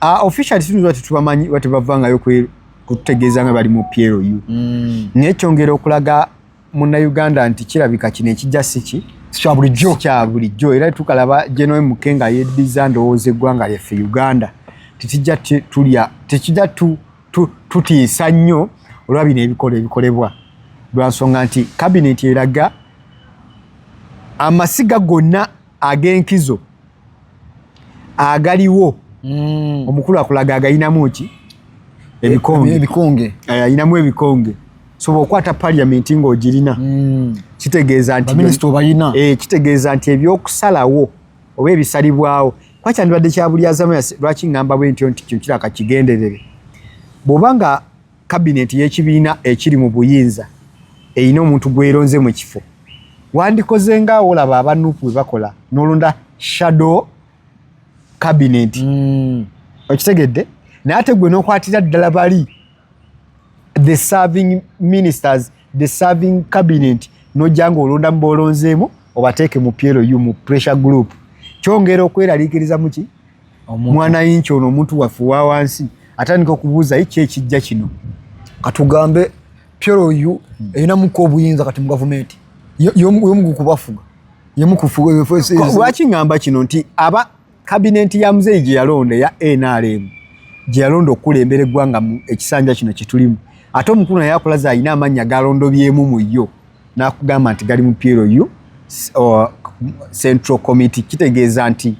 Officially sinzi tubamanyi bavanga kutegeeza nga bali mu PLU. Naye kyongera okulaga Munnayuganda nti kirabika kino ekijja siki kya bulijjo era tukalaba General Mukenga yeddiza ndowooza eggwanga lyaffe Uganda tekijja tutiisa nnyo olwa bino ebikolebwa lwa nsonga nti kabineti eraga amasiga gonna ag'enkizo agaliwo omukulu akulaga agayinamu ki ebikonge ayinamu ebikonge so bw'okwata parliament ng'ogirina kitegeeza nti kitegeeza nti ebyokusalawo oba ebisalibwawo kwakyandibadde kya bulyazamu lwaki ngamba bwe ntyo nti kino kiraka kigenderere bw'oba nga kabineti y'ekibiina ekiri mu buyinza eyina omuntu gweronze mu kifo wandikoze ngaawo olaba abanupu bwe bakola n'olonda shadow cabinet okitegedde naye ate gwe n'okwatira ddala bali the serving ministers the serving cabinet n'ojja ng'olonda mu boolonzeemu obateeke mu PLU mu pressure group kyongera okweraliikiriza muki mwanayinki ono omuntu waffe wa wansi atandika okubuuza ki ekijja kino katugambe PLU erinamuko obuyinza kati mu gavumenti y'omu kubafuga lwaki ngamba kino nti aba kabineti ya muzeeyi gye yalonda ya NRM gye yalonda okukulembera eggwanga mu ekisanja kino kye tulimu ate omukulu naye akulaza alina amannya galondobyemu mu yo n'akugamba nti gali mu PLU Central Committee kitegeeza nti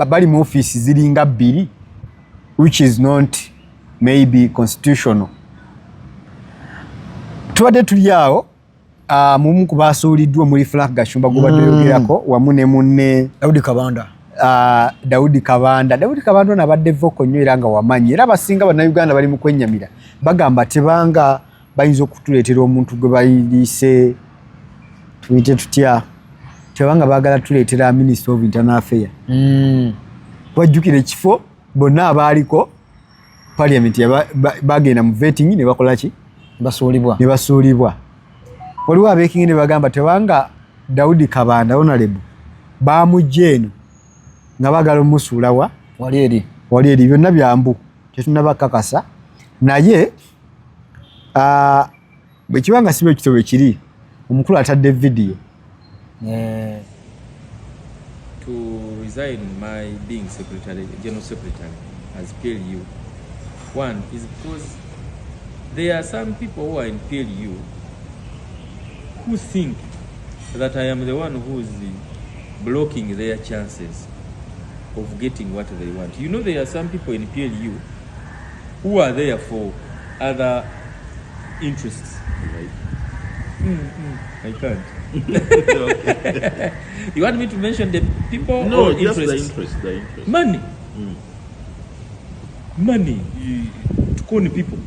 bali mu ofiisi ziringa 2 which is not maybe constitutional. Tubadde tuli awo mumu ku baasuuliddwa muri Frank Gashumba gubadde yogerako wamu ne munne Daudi Kabanda nabadde voko nnyo era nga wamanyi era abasinga bannayuganda bali mu kwennyamira bagamba tebanga bayinza okutuleetera omuntu gwe bayise tuyite tutya tebanga baagala tuleetera Minister of Internal Affairs wajjukira ekifo bonna abaaliko parliament bagenda mu vetting ne bakola ki ne basuulibwa waliwo abeekingi ne bagamba tebanga Daudi Kabanda honorable baamujja eno nga bagala omusuulawa wali eri byonna byambu tetunnabakakasa naye bwe kibanga si bwe kityo bwe kiri omukulu atadde video to resign my being general secretary as PLU. One is because there are some people who are in PLU who think that I am the one who is blocking their chances of getting what they want. You know, there are some people in PLU who are there for other interests. Right? I can't. Okay. You want me to mention the people? No, or just interests? the interest. Money. Money to con people.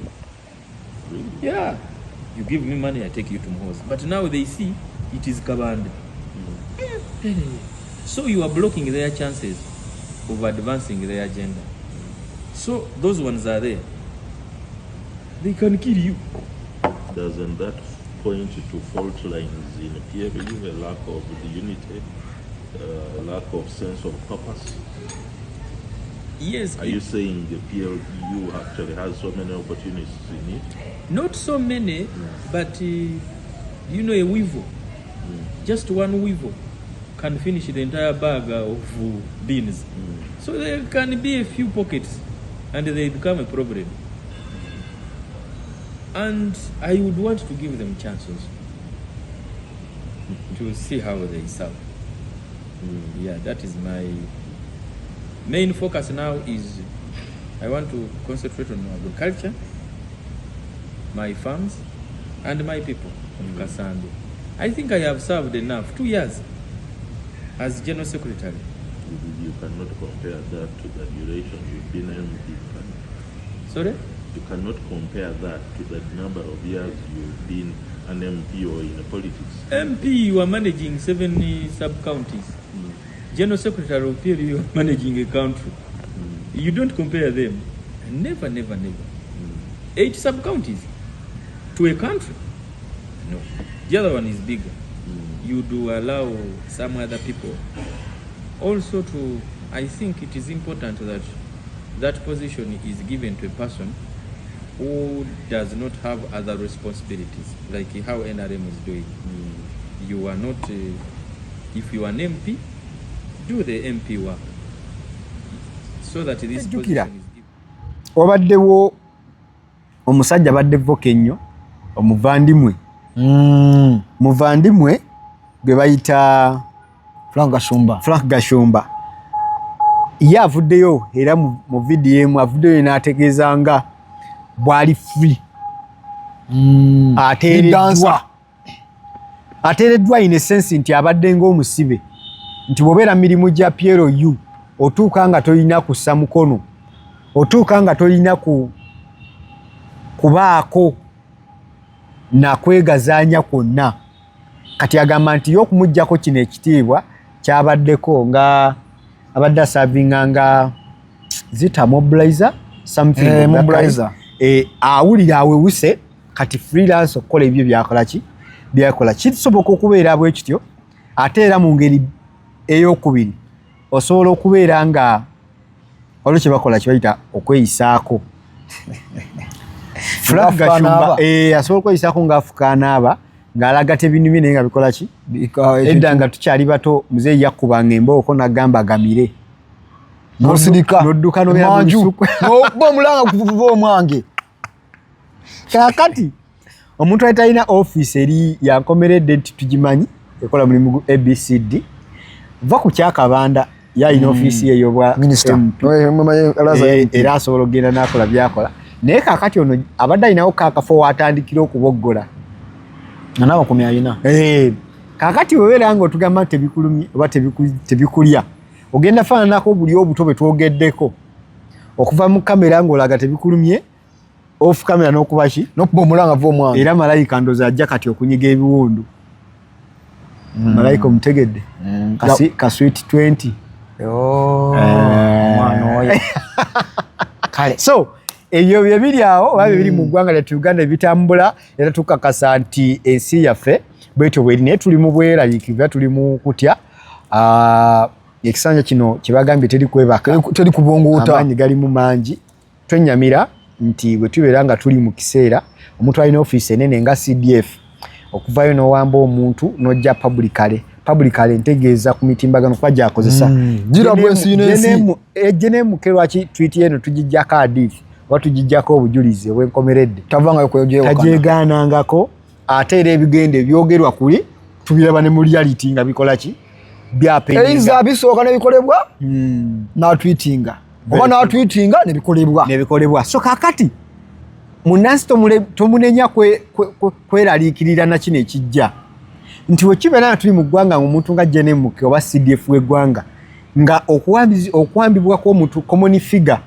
Really? Yeah. You give me money, I take you to Mhoza. But now they see it is Kabanda. So you are blocking their chances of advancing their agenda. So those ones are there. They can kill you. Doesn't that point to fault lines in PLU, a lack of the unity, lack of sense of purpose? Yes. Are you saying the PLU actually has so many opportunities in it? Not so many, but you know, a weevil, just one weevil can finish the entire bag of beans. So there can be a few pockets and they become a problem. And I would want to give them chances to see how they serve. Yeah, that is my main focus now. Is I want to concentrate on agriculture, my farms, and my people of Kasando. I think I have served enough. 2 years as General Secretary. You cannot compare that to the duration you've been MP. Sorry? You cannot compare that to the number of years you've been an MP or in politics. MP, you are managing 7 sub-counties. General Secretary of PLU, you are managing a country. You don't compare them. Never. 8 sub-counties to a country. No. The other one is bigger. You do allow some other people also to I think it is important that that position is given to a person who does not have other responsibilities, like how NRM is doing. You are not, if you are an MP, do the MP work, so that this position is given. Wabaddewo omusajja badde voke nnyo omuvandimwe muvandimwe gwe bayita Frank Gashumba ye avuddeyo era mu video emu avuddeyo n'ategeeza nga bwali free ateereddwa in a sense nti abadde ng'omusibe nti bw'obeera mirimu gya PLU otuuka nga tolina kussa mukono otuuka nga tolina kubaako nakwegazaanya kwonna kati agamba nti y'okumuggyako kino ekitiibwa kyabaddeko nga abadde asavinga nga zita mobilizer something mobilizer awulira awewuse kati freelance okukola ebyo byakola kisoboka okubeera bwe kityo ate era mu ngeri ey'okubiri osobola okubeera nga waliwo kye bakola kibayita okweyisaako Frank Gashumba asobola okweyisaako ng'afukaanaaba ng'alaga tebinumye naye nga bikola ki edda nga tukyali bato muzeeyi yakkubanga embooko n'agamba agamire n'osirika n'odduka omulanga kuvuva omwange kaakati omuntu atalina ofiisi eri yankomeredde nti tugimanyi ekola mulimu ABCD va ku Kyakabanda yalina ofiisi ey'obwa era asobola okugenda n'akola byakola naye kaakati ono abadde alinawo kaakafo waatandikira okuboggola n'amakumi alina kaakati webeera nga otugamba tebikulumye oba tebikulya ogenda faananako buli obuto bwe twogeddeko okuva mu kamera ng'olaga tebikulumye off kamera n'okuba ki n'okuba omulanga va omwana era malayika ndoozi ajja kati okunyiga ebiwundu malayika omutegedde ka sweet 20 omwana oyo kale so ebyo bye biri awo oba biri mu ggwanga lyattu Uganda ebitambula era tukakasa nti ensi yaffe bwetyo bweri naye tuli mu bweraliikirivu tuli mu kutya ekisanja kino kyebagambye teri kwebaka teri kubongoota amaanyi gali mu mangi twenyamira nti bwe tubeera nga tuli mu kiseera omuntu alina ofiisi enene nga CDF okuvayo n'owamba omuntu n'ojja publicale ntegeeza ku mitimbagano kuba gyakozesa ejje n'emuke lwaki tweet eno tugijjako hadithi oba tugijjako obujulizi obwenkomeredde tagyegaanangako ate era ebigendo ebyogerwa kuli tubiraba ne mu reality nga bikola ki byapeeiza bisooka nebikolebwa n'atwitinga oba n'atwitinga nebikolebwa so kaakati munnansi tomunenya kweraliikirira na kino ekijja nti wekibeera nga tuli mu ggwanga omuntu nga JNMK oba CDF w'eggwanga nga okuwambibwako omuntu common figure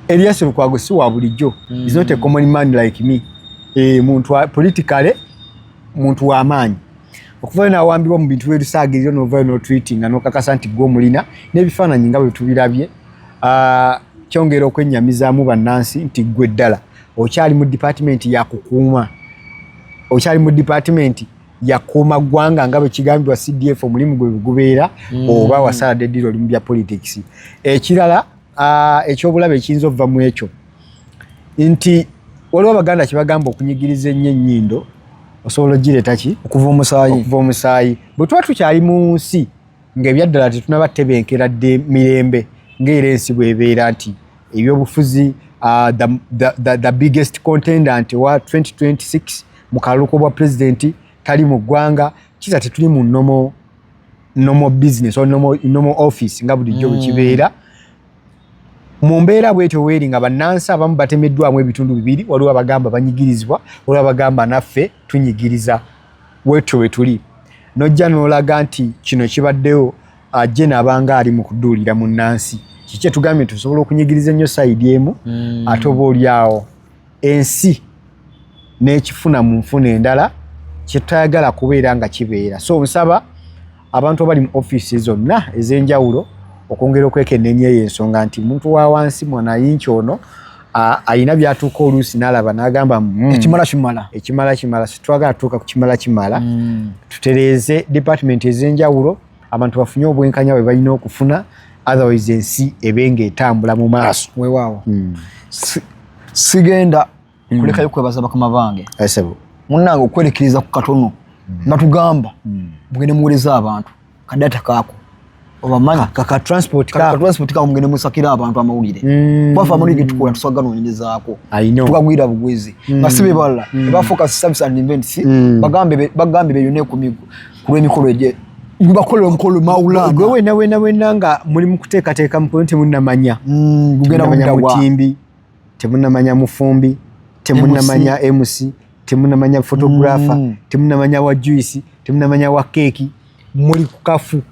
Elias Lukwago si wa bulijjo is not a common man like me muntu politically muntu w'amaanyi okuvayo n'awambibwa mu bintu byerusaagiriro n'ovaayo n'otweetinga n'okakasa nti gwe omulina n'ebifaananyi nga bwe tubirabye kyongera okwennyamizaamu bannansi nti gwe ddala okyali mu department yakukuuma okyali mu department yakuuma ggwanga nga bwe kigambibwa CDF omulimu gwe gubeera oba wasaladde eddiro limu bya politics ekirala ekyobulabe ekiyinza okuva mu ekyo nti waliwo abaganda kyebagamba okunyigiriza ennyo ennyindo osobola ogireeta ki okuva omusaayi bwe tuba tukyali mu nsi ng'ebyaddala tetunaba tebenkera dde mirembe ng'era ensi bw'ebeera nti ebyobufuzi the biggest contendant wa 2026 mu kaluko bwa pulezidenti tali mu ggwanga kiza tetuli mu normal business or normal office nga bulijjo bwe kibeera mu mbeera bwetyo weeri nga bannansi abamu batemeddwamu ebitundu bibiri waliwo abagamba banyigirizibwa waliwo abagamba naffe tunyigiriza bwetyo bwe tuli nojja n'olaga nti kino kibaddewo ajje n'abanga ali mu kuduulira munnansi kiki tugambye tusobola okunyigiriza ennyo sayidi emu ate oba oli awo ensi n'ekifuna mu nfuna endala kyetayagala kubeera nga kibeera so nsaba abantu abali mu ofiisi zonna ez'enjawulo okwongera okwekenneenya eyo ensonga nti muntu wa wansi mwanayinki ono alina byatuuka oluusi n'alaba n'agamba ekimala situwagala tuuka ku kimala tutereeze department ez'enjawulo abantu bafunye obwenkanya bwe balina okufuna otherwise ensi ebenge etambula mu maaso weewaawo sigenda kulekayo kwebaza bakama bange munnange okwerekiriza ku katono natugamba mugende muweereza abantu kadata kaako obamanyi kaka transport kako mugende musakira abantu amawulire kwafa amawulire getukola tusaga noonyerezaako tukagwira bugwezi nga si be balala eba focus service and events bagambe beyone ku lw'emikolo egye bakolera omukolo mawulanga gwe wena nga muli mu kuteekateeka mukolo temunnamanya mutimbi temunnamanya mufumbi temunnamanya MC temunnamanya photographer temunnamanya wa juice temunnamanya wa keeki muli ku kafu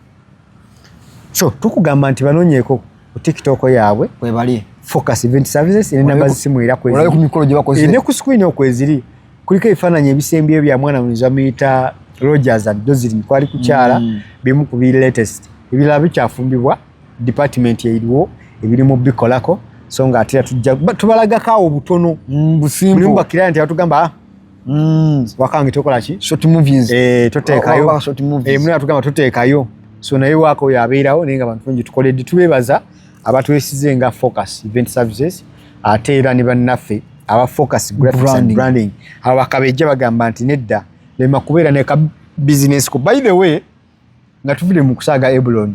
so tukugamba nti banoonyeeko ku TikTok yaabwe webali Focus Event Services ne namba zisimu era kwezi olabye ku mikolo gye bakoze ne ku screen okweziri kuliko ebifaananyi ebisembyeyo bya mwana mwiza muyita Rogers and Dozling kwali kukyala bimu ku bi latest ebirala bikyafumbibwa department yairiwo ebiri mu bikolako so nga atira tubalagako awo butono busimbu mulimba client yatugamba wakange tokola ki short movies toteekayo short movies muli atugamba toteekayo so naye wako yabeerawo naye nga bantu bangi tukoledde tubeebaza abatwesize nga Focus Event Services ate era ne bannaffe aba Focus Graphics and Branding abakabejja bagamba nti nedda lema kubeera ne ka business ko by the way nga tuvile mu kusaga Eblon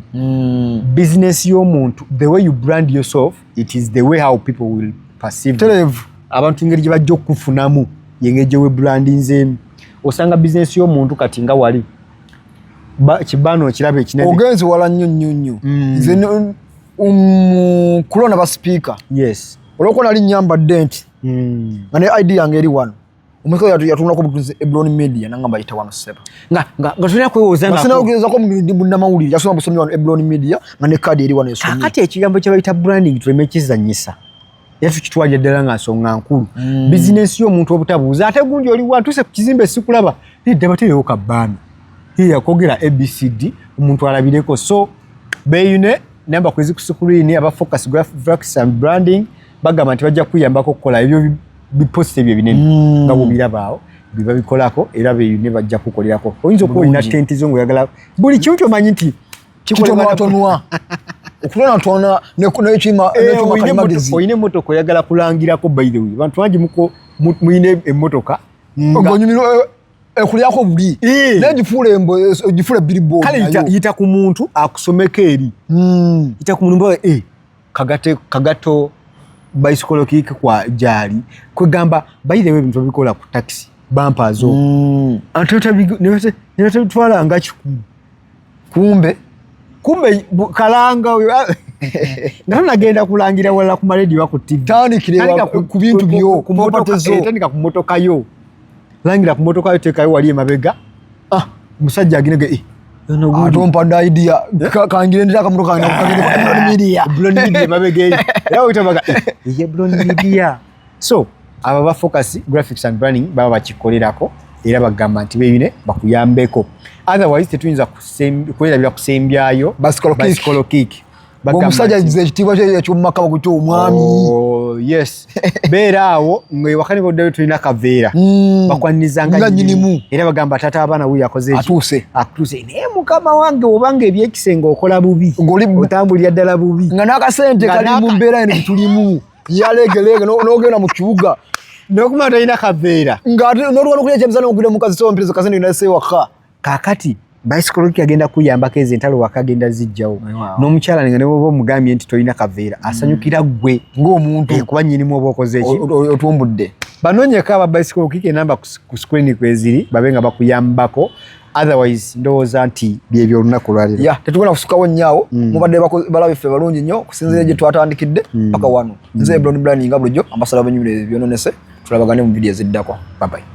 business y'omuntu the way you brand yourself it is the way how people will perceive you abantu ngeri gye bajja okufunamu yengeje we brandinze osanga business y'omuntu kati nga wali kibano kirabe kinene ogenzi wala nnyo nze kulona ba speaker yes oloko nali nyamba dent ngane idea yange eri wano umeko yatunako butuze Eblon Media nangamba yita wano seba nga tulina kwewoza nga sina ogeza ko mbunda mawuli yasoma busomyi wano Eblon Media ngane card eri wano esomyi kati ekigambo kye bayita branding twemekizanyisa yatu kitwaje ddala nga nsonga nkulu business y'omuntu obutabuuza ate gundi oli wantuse ku kizimbe sikulaba lidde baterewo kabbana yakogera ABCD omuntu alabireko so beyune namba kwezi ku screen aba Focus Graphics and Branding bagamba nti bajja kuyambako okukola ebyo bipost ebyo binene nga bubirabaawo biba bikolako era beyune bajja kukolerako oyinza okuba olina tenti zo ngoyagala buli kimu kyomanyi nti kikolewatonwa okulona tona nekima kalimagezi oyine emmotoka oyagala kulangirako by the way bantu bangi muyine emmotoka ekulyako buli negifule billboard kale yita ku muntu akusomeka eri yita ku muntu kagato bicycle kick kwa jali kwegamba by the way bintu bikola ku taxi bumper zo antota ne twala nga kikumi kumbe kalanga nga nagenda kulangira wala ku radio wako TV tandikira ku bintu byo ku motoka zo tandika ku motoka yo langira ku motoka yo tekayo wali emabega musajja aginege atompa idea kangire ndira kamotoka kangire Eblon Media mabega yawo itabaga Eblon Media so aba ba Focus Graphics and Branding baba bakikolerako era bagamba nti beyine bakuyambeko otherwise tetuyinza kukwera kusembyayo bicycle kick omusajja ekitiibwa kye ekyomumaka bakutya omwami yes beeraawo ngwe wakane boddayo tulina kaveera bakwanizanga nyinimu era bagamba tata abaana wuyo akoze atuuse naye mukama wange obanga ebyekisenga okola bubi otambulira ddala bubi nga n'akasente kali mu mbeera eno tulimu yalegelege n'ogenda mu kibuga nokumala tolina kaveera nga n'olwana okulya ekyemizano okugenda mukazi sompirizo kasente yonase waka kakati bicycle agenda kuyambako ezentalo wakagenda zijjawo n'omukyala nga ne bwoba omugambye nti tolina kaveera asanyukira gwe ng'omuntu kuba nnyinimu oba okoze eki otumbudde banoonyeko aba bicycle kike enamba ku screen kweziri babe nga bakuyambako otherwise ndowooza nti byebyo olunaku lwaliro tetugenda kusukawo nnyawo mubadde balaba ffe balungi nnyo kusinziira gye twatandikidde paka wano nze Eblon Branding nga bulijjo ambasada b'ennyumire byononese tulabagane mu vidiyo eziddako bye bye